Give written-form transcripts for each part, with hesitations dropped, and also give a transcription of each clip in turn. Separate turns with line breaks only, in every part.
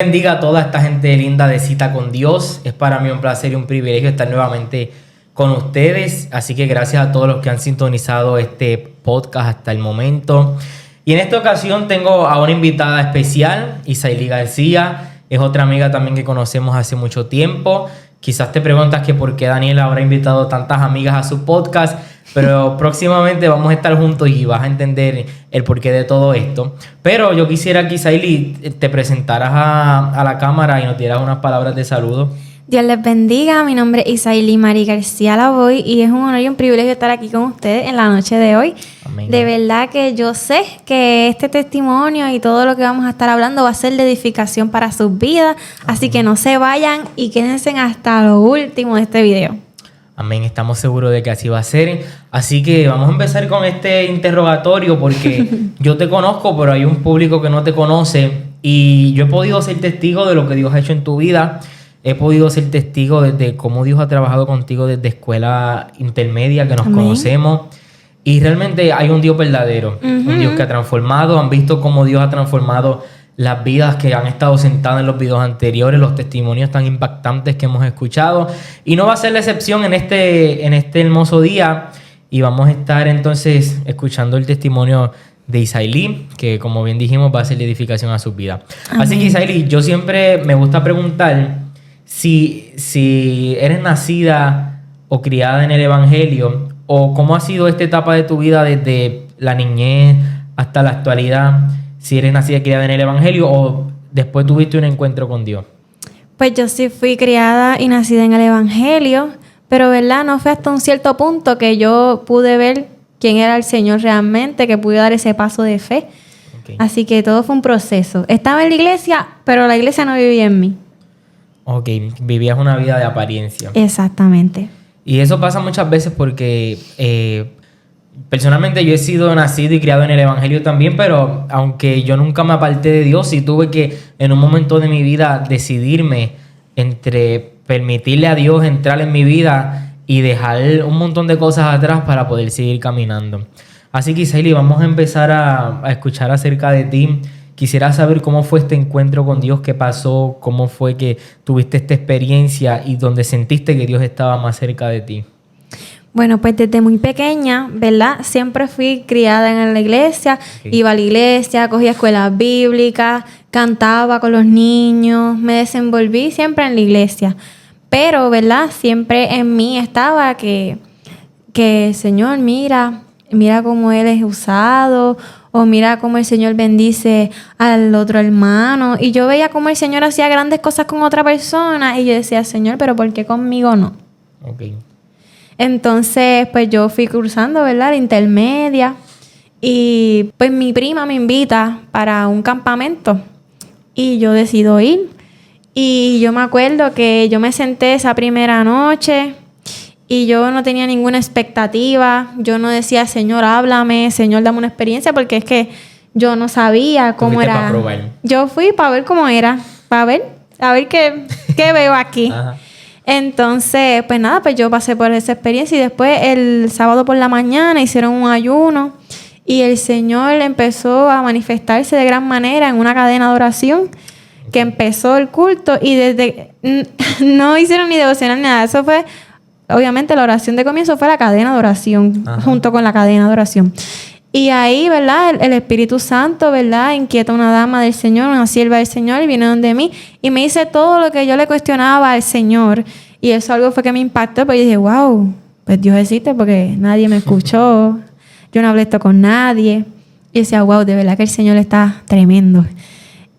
Bendiga a toda esta gente linda de Cita con Dios. Es para mí un placer y un privilegio estar nuevamente con ustedes. Así que gracias a todos los que han sintonizado este podcast hasta el momento. Y en esta ocasión tengo a una invitada especial, Isaili García. Es otra amiga también que conocemos hace mucho tiempo. Quizás te preguntas que por qué Daniel habrá invitado tantas amigas a su podcast, pero próximamente vamos a estar juntos y vas a entender el porqué de todo esto. Pero yo quisiera que Isaili te presentaras a la cámara y nos dieras unas palabras de saludo.
Dios les bendiga, mi nombre es Isaili Mari García Lavoy y es un honor y un privilegio estar aquí con ustedes en la noche de hoy. Amén. De verdad que yo sé que este testimonio y todo lo que vamos a estar hablando va a ser de edificación para sus vidas. Amén. Así que no se vayan y quédense hasta lo último de este video.
Amén, estamos seguros de que así va a ser. Así que vamos a empezar con este interrogatorio porque yo te conozco, pero hay un público que no te conoce y yo he podido ser testigo de lo que Dios ha hecho en tu vida. He podido ser testigo de cómo Dios ha trabajado contigo desde escuela intermedia que nos Amén. Conocemos. Y realmente hay un Dios verdadero, un Dios que ha transformado. Han visto cómo Dios ha transformado las vidas que han estado sentadas en los videos anteriores, los testimonios tan impactantes que hemos escuchado. Y no va a ser la excepción en este hermoso día. Y vamos a estar entonces escuchando el testimonio de Isaili, que como bien dijimos va a ser de edificación a su vida. Amén. Así que Isaili, yo siempre me gusta preguntar si eres nacida o criada en el Evangelio, o cómo ha sido esta etapa de tu vida desde la niñez hasta la actualidad, si eres nacida y criada en el Evangelio o después tuviste un encuentro con Dios.
Pues yo sí fui criada y nacida en el Evangelio, pero verdad no fue hasta un cierto punto que yo pude ver quién era el Señor realmente, que pude dar ese paso de fe. Okay. Así que todo fue un proceso. Estaba en la iglesia, pero la iglesia no vivía en mí.
Ok, vivías una vida de apariencia.
Exactamente.
Y eso pasa muchas veces porque personalmente yo he sido nacido y criado en el Evangelio también, pero aunque yo nunca me aparté de Dios, sí tuve que en un momento de mi vida decidirme entre permitirle a Dios entrar en mi vida y dejar un montón de cosas atrás para poder seguir caminando. Así que Isaili, vamos a empezar a escuchar acerca de ti. Quisiera saber cómo fue este encuentro con Dios, qué pasó, cómo fue que tuviste esta experiencia y donde sentiste que Dios estaba más cerca de ti.
Bueno, pues desde muy pequeña, ¿verdad? Siempre fui criada en la iglesia, okay. Iba a la iglesia, cogía escuelas bíblicas, cantaba con los niños, me desenvolví siempre en la iglesia. Pero, ¿verdad? Siempre en mí estaba que Señor, mira cómo Él es usado, o mira cómo el Señor bendice al otro hermano. Y yo veía cómo el Señor hacía grandes cosas con otra persona y yo decía, Señor, ¿pero por qué conmigo no?
Okay.
Entonces, pues yo fui cursando, ¿verdad? La intermedia y pues mi prima me invita para un campamento y yo decido ir. Y yo me acuerdo que yo me senté esa primera noche y yo no tenía ninguna expectativa. Yo no decía, Señor, háblame, Señor, dame una experiencia, porque es que yo no sabía cómo era.
Para probar.
Yo fui para ver cómo era, a ver qué veo aquí.
Ajá.
Entonces, pues nada, pues yo pasé por esa experiencia y después el sábado por la mañana hicieron un ayuno y el Señor empezó a manifestarse de gran manera en una cadena de oración que empezó el culto y desde no hicieron ni devocional ni nada. Eso fue, obviamente la oración de comienzo fue la cadena de oración. Ajá. Junto con la cadena de oración. Y ahí, ¿verdad? El Espíritu Santo, ¿verdad? Inquieta a una dama del Señor, una sierva del Señor, y viene donde mí y me dice todo lo que yo le cuestionaba al Señor. Y eso algo fue que me impactó, porque yo dije, wow, pues Dios existe porque nadie me escuchó. Yo no hablé esto con nadie. Y decía, wow, de verdad que el Señor está tremendo.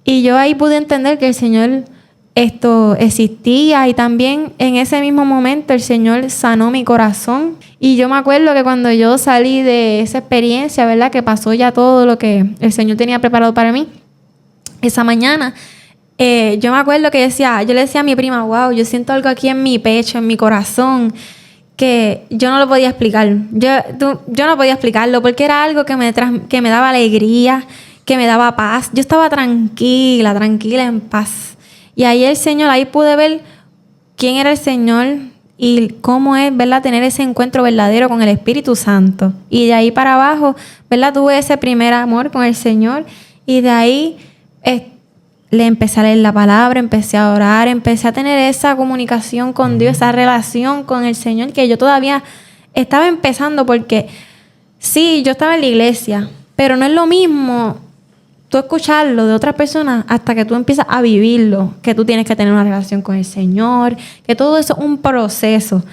Y yo ahí pude entender que el Señor esto existía y también en ese mismo momento el Señor sanó mi corazón. Y yo me acuerdo que cuando yo salí de esa experiencia, ¿verdad? Que pasó ya todo lo que el Señor tenía preparado para mí esa mañana. Yo me acuerdo que yo le decía a mi prima, wow, yo siento algo aquí en mi pecho, en mi corazón, que yo no lo podía explicar. Yo no podía explicarlo porque era algo que me daba alegría, que me daba paz. Yo estaba tranquila, en paz. Y ahí el Señor, ahí pude ver quién era el Señor y cómo es, ¿verdad? Tener ese encuentro verdadero con el Espíritu Santo. Y de ahí para abajo, ¿verdad? Tuve ese primer amor con el Señor y de ahí le empecé a leer la palabra, empecé a orar, empecé a tener esa comunicación con Dios, esa relación con el Señor que yo todavía estaba empezando porque sí, yo estaba en la iglesia, pero no es lo mismo tú escucharlo de otras personas hasta que tú empiezas a vivirlo, que tú tienes que tener una relación con el Señor, que todo eso es un proceso.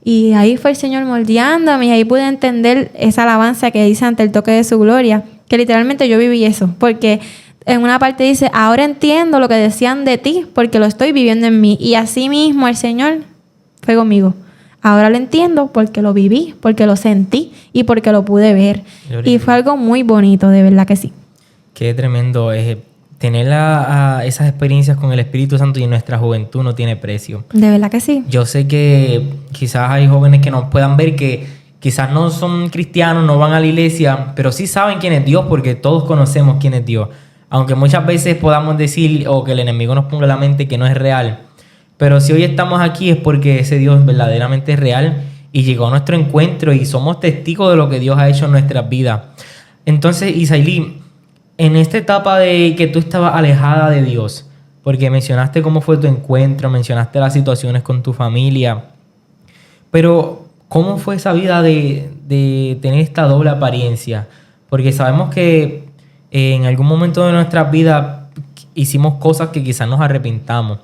Y ahí fue el Señor moldeándome y ahí pude entender esa alabanza que dice ante el toque de su gloria, que literalmente yo viví eso, porque en una parte dice, ahora entiendo lo que decían de ti, porque lo estoy viviendo en mí. Y así mismo el Señor fue conmigo. Ahora lo entiendo porque lo viví, porque lo sentí y porque lo pude ver. Y fue algo muy bonito, de verdad que sí.
Qué tremendo es tener esas experiencias con el Espíritu Santo y en nuestra juventud no tiene precio.
De verdad que sí.
Yo sé que quizás hay jóvenes que nos puedan ver que quizás no son cristianos, no van a la iglesia, pero sí saben quién es Dios porque todos conocemos quién es Dios. Aunque muchas veces podamos decir o que el enemigo nos ponga en la mente que no es real. Pero si hoy estamos aquí es porque ese Dios verdaderamente es real y llegó a nuestro encuentro y somos testigos de lo que Dios ha hecho en nuestras vidas. Entonces, Isailí, en esta etapa de que tú estabas alejada de Dios, porque mencionaste cómo fue tu encuentro, mencionaste las situaciones con tu familia, pero ¿cómo fue esa vida de tener esta doble apariencia? Porque sabemos que en algún momento de nuestras vidas hicimos cosas que quizás nos arrepintamos,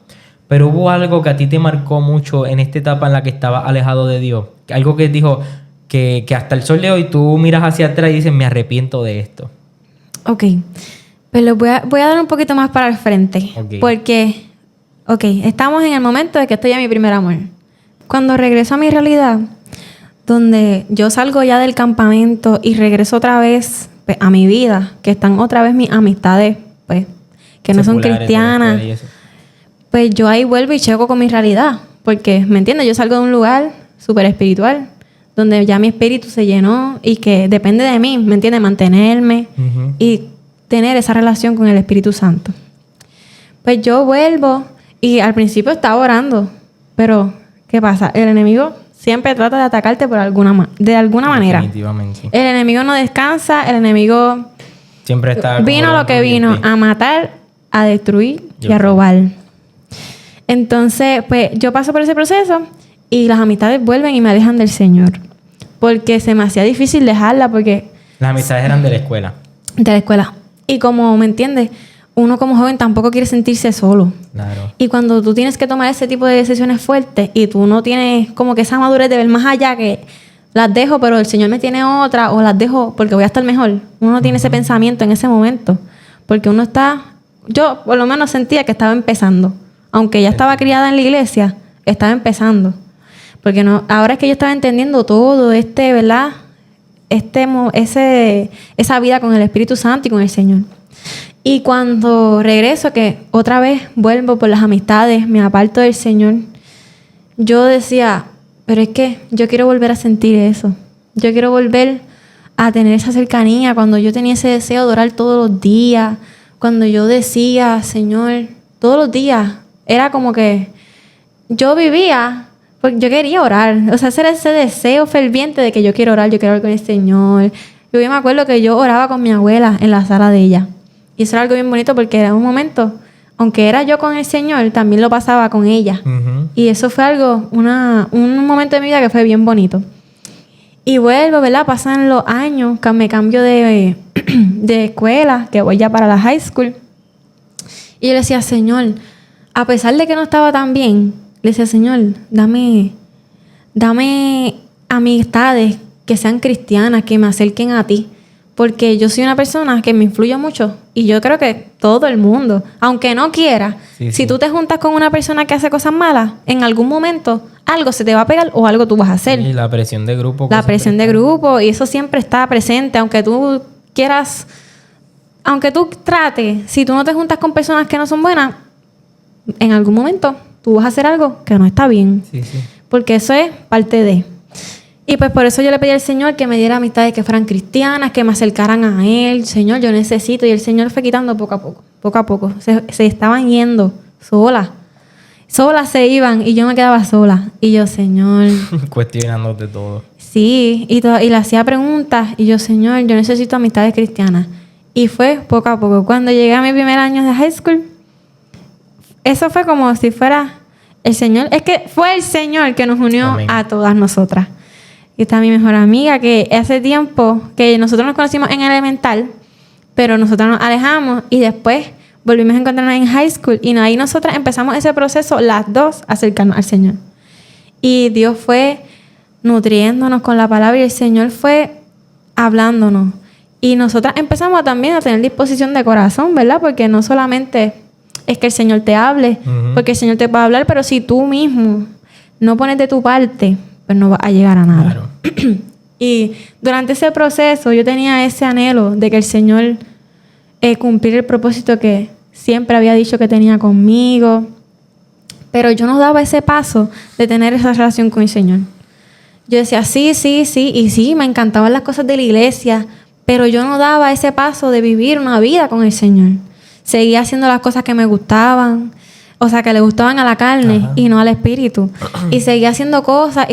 pero hubo algo que a ti te marcó mucho en esta etapa en la que estabas alejado de Dios, algo que dijo que hasta el sol de hoy tú miras hacia atrás y dices, me arrepiento de esto.
Ok, pero voy a dar un poquito más para el frente, porque, estamos en el momento de que estoy en mi primer amor. Cuando regreso a mi realidad, donde yo salgo ya del campamento y regreso otra vez pues, a mi vida, que están otra vez mis amistades, pues, que no son cristianas, pues yo ahí vuelvo y checo con mi realidad, porque, ¿me entiendes? Yo salgo de un lugar súper espiritual, donde ya mi espíritu se llenó y que depende de mí, ¿me entiendes? Mantenerme y tener esa relación con el Espíritu Santo. Pues yo vuelvo y al principio estaba orando, pero ¿qué pasa? El enemigo siempre trata de atacarte de alguna manera.
Definitivamente.
El enemigo no descansa, el enemigo
siempre está
vino lo que vino, a matar, a destruir y a robar. Entonces, pues yo paso por ese proceso y las amistades vuelven y me alejan del Señor. Porque se me hacía difícil dejarla porque...
Las amistades eran de la escuela.
De la escuela. Y como, ¿me entiendes? Uno como joven tampoco quiere sentirse solo.
Claro.
Y cuando tú tienes que tomar ese tipo de decisiones fuertes y tú no tienes como que esa madurez de ver más allá que las dejo, pero el Señor me tiene otra, o las dejo porque voy a estar mejor. Uno no tiene ese pensamiento en ese momento. Porque uno está... Yo por lo menos sentía que estaba empezando. Aunque ya estaba criada en la iglesia, estaba empezando. Porque no, ahora es que yo estaba entendiendo todo ¿verdad? Esa vida con el Espíritu Santo y con el Señor. Y cuando regreso, que otra vez vuelvo por las amistades, me aparto del Señor, yo decía, pero es que yo quiero volver a sentir eso. Yo quiero volver a tener esa cercanía, cuando yo tenía ese deseo de orar todos los días, cuando yo decía, Señor, todos los días, era como que yo vivía... Porque yo quería orar. O sea, ese era ese deseo ferviente de que yo quiero orar con el Señor. Yo me acuerdo que yo oraba con mi abuela en la sala de ella. Y eso era algo bien bonito porque era un momento, aunque era yo con el Señor, también lo pasaba con ella. Y eso fue algo, un momento de mi vida que fue bien bonito. Y vuelvo, ¿verdad? Pasan los años, me cambio de escuela, que voy ya para la high school. Y yo le decía, Señor, a pesar de que no estaba tan bien, le decía, Señor, dame amistades que sean cristianas, que me acerquen a ti. Porque yo soy una persona que me influye mucho. Y yo creo que todo el mundo, aunque no quiera, si tú te juntas con una persona que hace cosas malas, en algún momento algo se te va a pegar o algo tú vas a hacer.
Y la presión de grupo.
La presión de grupo, y eso siempre está presente. Aunque tú quieras, aunque tú trates, si tú no te juntas con personas que no son buenas, en algún momento tú vas a hacer algo que no está bien. Porque eso es parte de... Y pues por eso yo le pedí al Señor que me diera amistades que fueran cristianas, que me acercaran a Él. Señor, yo necesito. Y el Señor fue quitando poco a poco. Se estaban yendo solas. Solas se iban y yo me quedaba sola. Y yo, Señor...
Cuestionándote todo.
Sí, y le hacía preguntas. Y yo, Señor, yo necesito amistades cristianas. Y fue poco a poco. Cuando llegué a mi primer año de high school, eso fue como si fuera el Señor. Es que fue el Señor que nos unió
Amén.
a todas nosotras. Y está mi mejor amiga, que hace tiempo que nosotros nos conocimos en elemental, pero nosotros nos alejamos y después volvimos a encontrarnos en high school. Y ahí nosotras empezamos ese proceso, las dos, a acercarnos al Señor. Y Dios fue nutriéndonos con la palabra y el Señor fue hablándonos. Y nosotras empezamos también a tener disposición de corazón, ¿verdad? Porque no solamente es que el Señor te hable, porque el Señor te va a hablar, pero si tú mismo no pones de tu parte, pues no vas a llegar a nada.
Claro.
Y durante ese proceso yo tenía ese anhelo de que el Señor cumpliera el propósito que siempre había dicho que tenía conmigo. Pero yo no daba ese paso de tener esa relación con el Señor. Yo decía, sí, y sí, me encantaban las cosas de la iglesia, pero yo no daba ese paso de vivir una vida con el Señor. Seguía haciendo las cosas que me gustaban, o sea, que le gustaban a la carne y no al espíritu. Y seguía haciendo cosas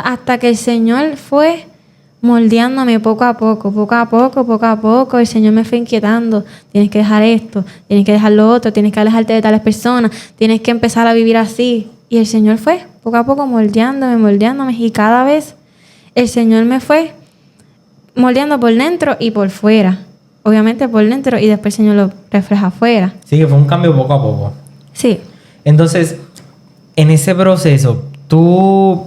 hasta que el Señor fue moldeándome poco a poco. El Señor me fue inquietando. Tienes que dejar esto, tienes que dejar lo otro, tienes que alejarte de tales personas, tienes que empezar a vivir así. Y el Señor fue poco a poco moldeándome. Y cada vez el Señor me fue moldeando por dentro y por fuera. Obviamente por dentro y después el Señor lo refleja afuera.
Sí, que fue un cambio poco a poco.
Sí.
Entonces, en ese proceso, ¿tú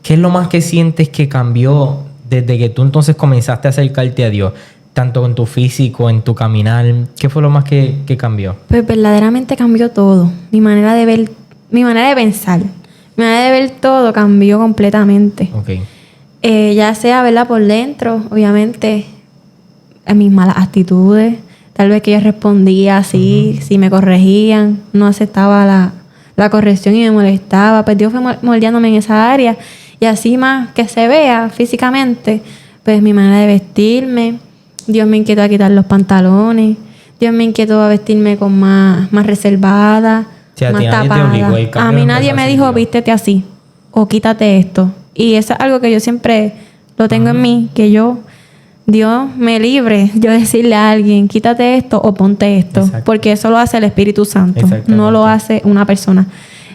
qué es lo más que sientes que cambió desde que tú entonces comenzaste a acercarte a Dios? Tanto en tu físico, en tu caminar. ¿Qué fue lo más que cambió?
Pues verdaderamente cambió todo. Mi manera de ver, mi manera de pensar, mi manera de ver todo cambió completamente.
Ok.
Ya sea, ¿verdad? Por dentro, obviamente, en mis malas actitudes. Tal vez que yo respondía así, si me corregían, no aceptaba la corrección y me molestaba. Pues Dios fue moldeándome en esa área. Y así más que se vea físicamente, pues mi manera de vestirme. Dios me inquietó a quitar los pantalones. Dios me inquietó a vestirme con más reservada,
O sea, a
más
ti nadie te
tapada.
obligó, el cambio
A mí
empezó
nadie me
así,
dijo,
Dios.
vístete así o quítate esto. Y eso es algo que yo siempre lo tengo en mí, que Dios me libre yo decirle a alguien, quítate esto o ponte esto.
Exacto.
Porque eso lo hace el Espíritu Santo,
Exactamente.
no lo hace una persona.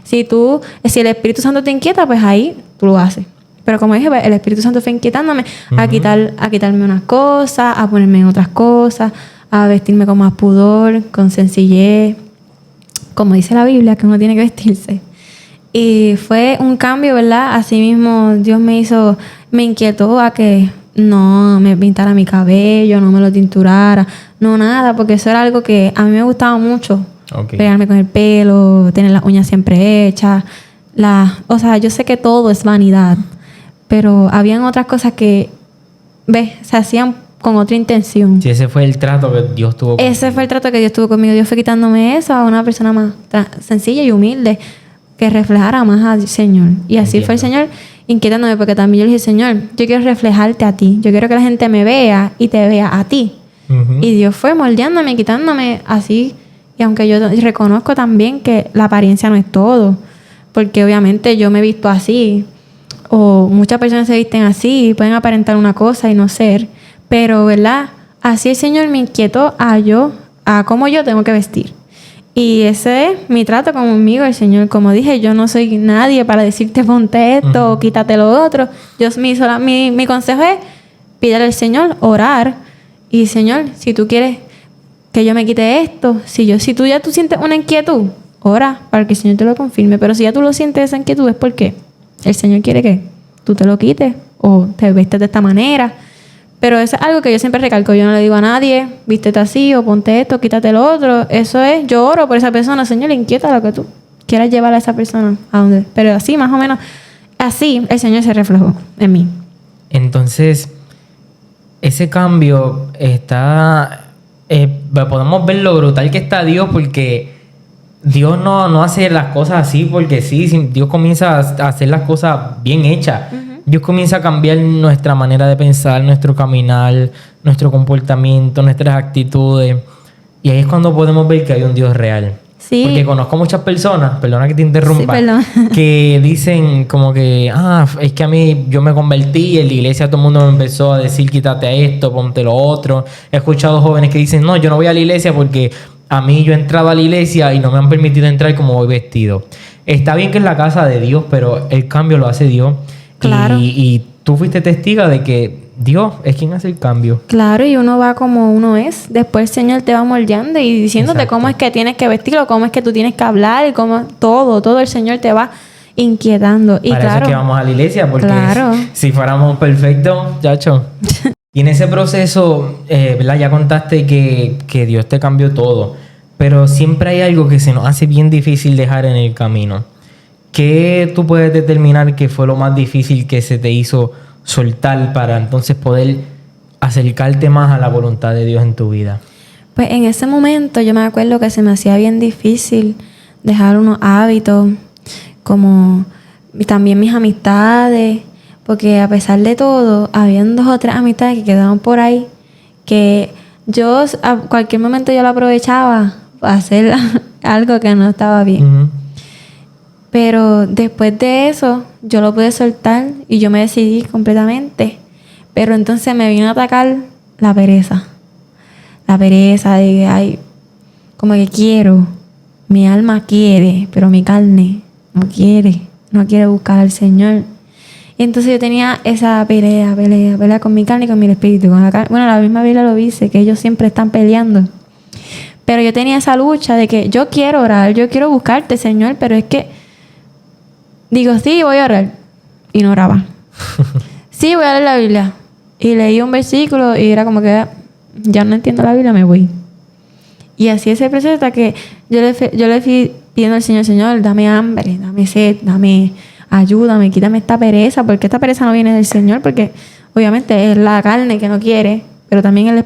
Si el Espíritu Santo te inquieta, pues ahí tú lo haces. Pero como dije, el Espíritu Santo fue inquietándome a quitarme unas cosas, a ponerme en otras cosas, a vestirme con más pudor, con sencillez. Como dice la Biblia, que uno tiene que vestirse. Y fue un cambio, ¿verdad? Así mismo Dios me inquietó a que no me pintara mi cabello, no me lo tinturara, no nada, porque eso era algo que a mí me gustaba mucho.
Ok.
Pegarme con el pelo, tener las uñas siempre hechas. O sea, yo sé que todo es vanidad, pero habían otras cosas que, se hacían con otra intención.
Sí, ese fue el trato que Dios tuvo contigo.
Ese fue el trato que Dios tuvo conmigo. Dios fue quitándome eso a una persona más sencilla y humilde que reflejara más al Señor. Y así fue el Señor inquietándome, porque también yo le dije, Señor, yo quiero reflejarte a ti. Yo quiero que la gente me vea y te vea a ti. Y Dios fue moldeándome, quitándome así. Y aunque yo reconozco también que la apariencia no es todo, porque obviamente yo me he visto así, o muchas personas se visten así y pueden aparentar una cosa y no ser, pero ¿verdad? Así el Señor me inquietó a cómo yo tengo que vestir. Y ese es mi trato conmigo, el Señor. Como dije, yo no soy nadie para decirte ponte esto o quítate lo otro. Mi consejo es pídele al Señor, orar. Y Señor, si tú quieres que yo me quite esto, si tú ya sientes una inquietud, ora para que el Señor te lo confirme. Pero si ya tú lo sientes esa inquietud, es porque el Señor quiere que tú te lo quites o te vestes de esta manera. Pero eso es algo que yo siempre recalco. Yo no le digo a nadie, vístete así o ponte esto, quítate lo otro. Eso es, yo oro por esa persona. Señor, inquieta lo que tú quieras llevar a esa persona a donde. Pero así, más o menos, así el Señor se reflejó en mí.
Entonces, ese cambio está... podemos ver lo brutal que está Dios, porque Dios no hace las cosas así porque sí. Dios comienza a hacer las cosas bien hechas. Dios comienza a cambiar nuestra manera de pensar, nuestro caminar, nuestro comportamiento, nuestras actitudes. Y ahí es cuando podemos ver que hay un Dios real.
Sí.
Porque conozco muchas personas, perdona que te interrumpa,
Sí, perdón.
que dicen como que, es que a mí yo me convertí y en la iglesia todo el mundo me empezó a decir quítate esto, ponte lo otro. He escuchado jóvenes que dicen, no, yo no voy a la iglesia porque a mí yo he entrado a la iglesia y no me han permitido entrar como voy vestido. Está bien que es la casa de Dios, pero el cambio lo hace Dios.
Claro.
Y tú fuiste testiga de que Dios es quien hace el cambio.
Claro, y uno va como uno es. Después el Señor te va moldeando y diciéndote
Exacto.
cómo es que tienes que vestirlo, cómo es que tú tienes que hablar y cómo todo el Señor te va inquietando. Y
Para
claro,
eso es que vamos a la iglesia, porque
claro.
si fuéramos perfectos, chacho. Y en ese proceso, ¿verdad? Ya contaste que Dios te cambió todo, pero siempre hay algo que se nos hace bien difícil dejar en el camino. ¿Qué tú puedes determinar que fue lo más difícil que se te hizo soltar para entonces poder acercarte más a la voluntad de Dios en tu vida?
Pues en ese momento yo me acuerdo que se me hacía bien difícil dejar unos hábitos, como y también mis amistades, porque a pesar de todo, habían 2 o 3 amistades que quedaban por ahí, que yo a cualquier momento yo lo aprovechaba para hacer algo que no estaba bien.
Ujú.
Pero después de eso, yo lo pude soltar y yo me decidí completamente. Pero entonces me vino a atacar la pereza. La pereza de, ay, como que quiero, mi alma quiere, pero mi carne no quiere buscar al Señor. Y entonces yo tenía esa pelea con mi carne y con mi espíritu. Con bueno, la misma Biblia lo dice, que ellos siempre están peleando. Pero yo tenía esa lucha de que yo quiero orar, yo quiero buscarte, Señor, pero es que digo, sí, voy a orar. Y no oraba. Sí, voy a leer la Biblia. Y leí un versículo y era como que ya no entiendo la Biblia, me voy. Y así ese proceso hasta que yo le fui pidiendo al Señor, Señor, dame hambre, dame sed, ayúdame, quítame esta pereza, porque esta pereza no viene del Señor, porque obviamente es la carne que no quiere, pero también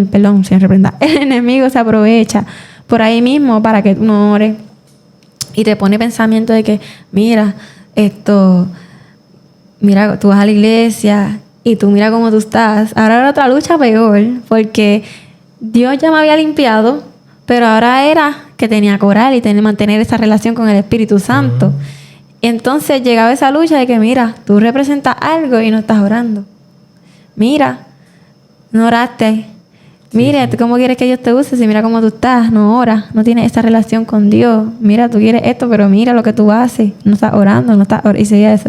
perdón, se reprenda, el enemigo se aprovecha por ahí mismo para que tú no ores y te pone pensamiento de que, mira, tú vas a la iglesia y tú mira cómo tú estás. Ahora era otra lucha peor, porque Dios ya me había limpiado, pero ahora era que tenía que orar y mantener esa relación con el Espíritu Santo.
Uh-huh.
Y entonces llegaba esa lucha de que, mira, tú representas algo y no estás orando. Mira, no oraste. Mira, sí. ¿Cómo quieres que Dios te use? Si mira cómo tú estás, no oras, no tienes esa relación con Dios. Mira, tú quieres esto, pero mira lo que tú haces. No estás orando, y seguía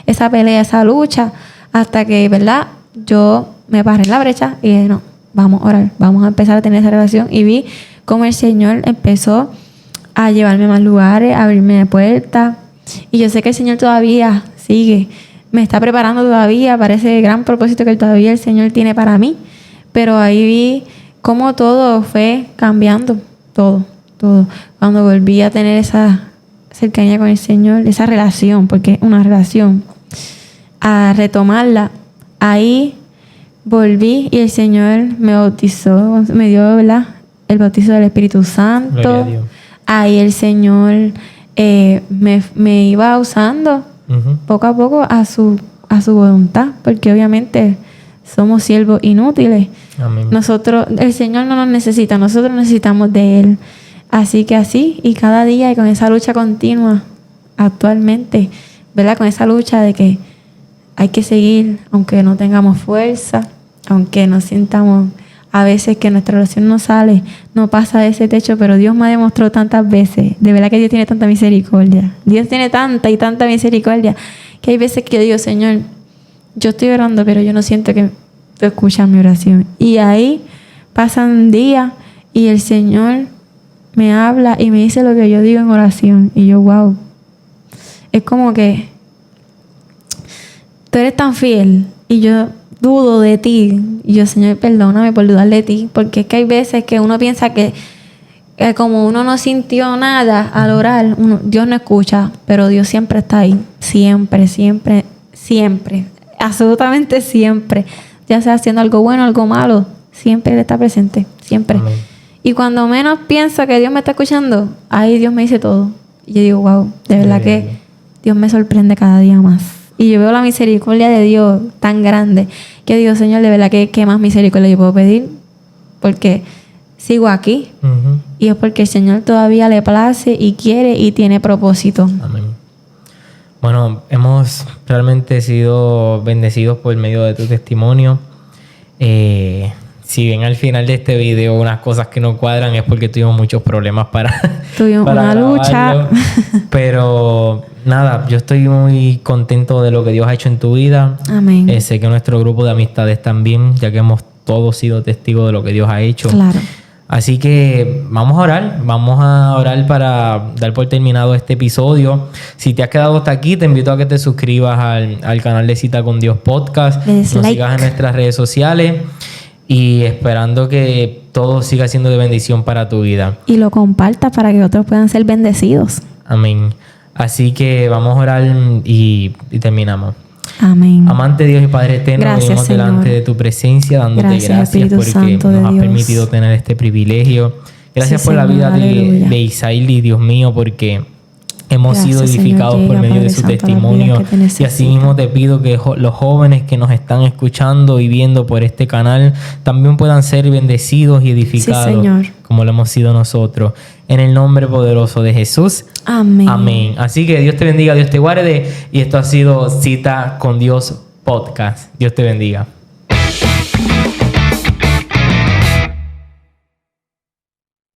esa pelea, esa lucha, hasta que, ¿verdad? Yo me paré en la brecha y dije, no, vamos a orar, vamos a empezar a tener esa relación. Y vi cómo el Señor empezó a llevarme a más lugares, a abrirme puertas. Y yo sé que el Señor todavía sigue, me está preparando todavía para ese gran propósito que todavía el Señor tiene para mí. Pero ahí vi cómo todo fue cambiando, todo. Cuando volví a tener esa cercanía con el Señor, esa relación, porque es una relación, a retomarla, ahí volví y el Señor me bautizó, me dio, ¿verdad?, el bautizo del Espíritu Santo.
Gloria a Dios.
Ahí el Señor me iba usando poco a poco a su voluntad, porque obviamente somos siervos inútiles.
Amén.
El Señor no nos necesita, nosotros necesitamos de Él. Así que así, y cada día, y con esa lucha continua actualmente, ¿verdad? Con esa lucha de que hay que seguir, aunque no tengamos fuerza, aunque nos sintamos a veces que nuestra oración no sale, no pasa de ese techo, pero Dios me ha demostrado tantas veces, de verdad que Dios tiene tanta misericordia. Dios tiene tanta y tanta misericordia, que hay veces que yo digo, Señor, yo estoy orando, pero yo no siento que tú escuchas mi oración. Y ahí pasan días y el Señor me habla y me dice lo que yo digo en oración. Y yo, wow. Es como que tú eres tan fiel y yo dudo de ti. Y yo, Señor, perdóname por dudar de ti. Porque es que hay veces que uno piensa que como uno no sintió nada al orar, Dios no escucha, pero Dios siempre está ahí. Siempre. Absolutamente siempre. Ya sea haciendo algo bueno o algo malo, siempre Él está presente. Siempre. Amén. Y cuando menos pienso que Dios me está escuchando, ahí Dios me dice todo. Y yo digo, wow, de verdad que Dios me sorprende cada día más. Y yo veo la misericordia de Dios tan grande que digo, Señor, de verdad que ¿qué más misericordia yo puedo pedir? Porque sigo aquí. Y es porque el Señor todavía le place y quiere y tiene propósito.
Amén. Bueno, hemos realmente sido bendecidos por medio de tu testimonio. si ven al final de este video unas cosas que no cuadran es porque tuvimos muchos problemas
tuvimos
para
una lucha.
grabarlo. Pero nada, yo estoy muy contento de lo que Dios ha hecho en tu vida.
Amén.
Sé que nuestro grupo de amistades también, ya que hemos todos sido testigos de lo que Dios ha hecho.
Claro.
Así que vamos a orar para dar por terminado este episodio. Si te has quedado hasta aquí, te invito a que te suscribas al canal de Cita con Dios Podcast. Nos sigas en nuestras redes sociales y esperando que todo siga siendo de bendición para tu vida.
Y lo compartas para que otros puedan ser bendecidos.
Amén. Así que vamos a orar y terminamos.
Amén.
Amante Dios y Padre eterno,
Gracias,
venimos
Señor.
delante de tu presencia, dándote gracias
Espíritu
porque
Santo de
nos has
Dios.
permitido tener este privilegio. Gracias
Sí,
por la
Señor,
vida
aleluya.
de Isaili, Dios mío, porque hemos
Gracias,
sido edificados
Señor,
por
llega,
medio de
Padre
su
Santo, las
testimonio.
vidas que te
Y
necesitan.
así mismo te pido que los jóvenes que nos están escuchando y viendo por este canal también puedan ser bendecidos y edificados,
Sí, Señor.
como lo hemos sido nosotros. En el nombre poderoso de Jesús.
Amén.
Amén. Así que Dios te bendiga, Dios te guarde. Y esto ha sido Cita con Dios Podcast. Dios te bendiga.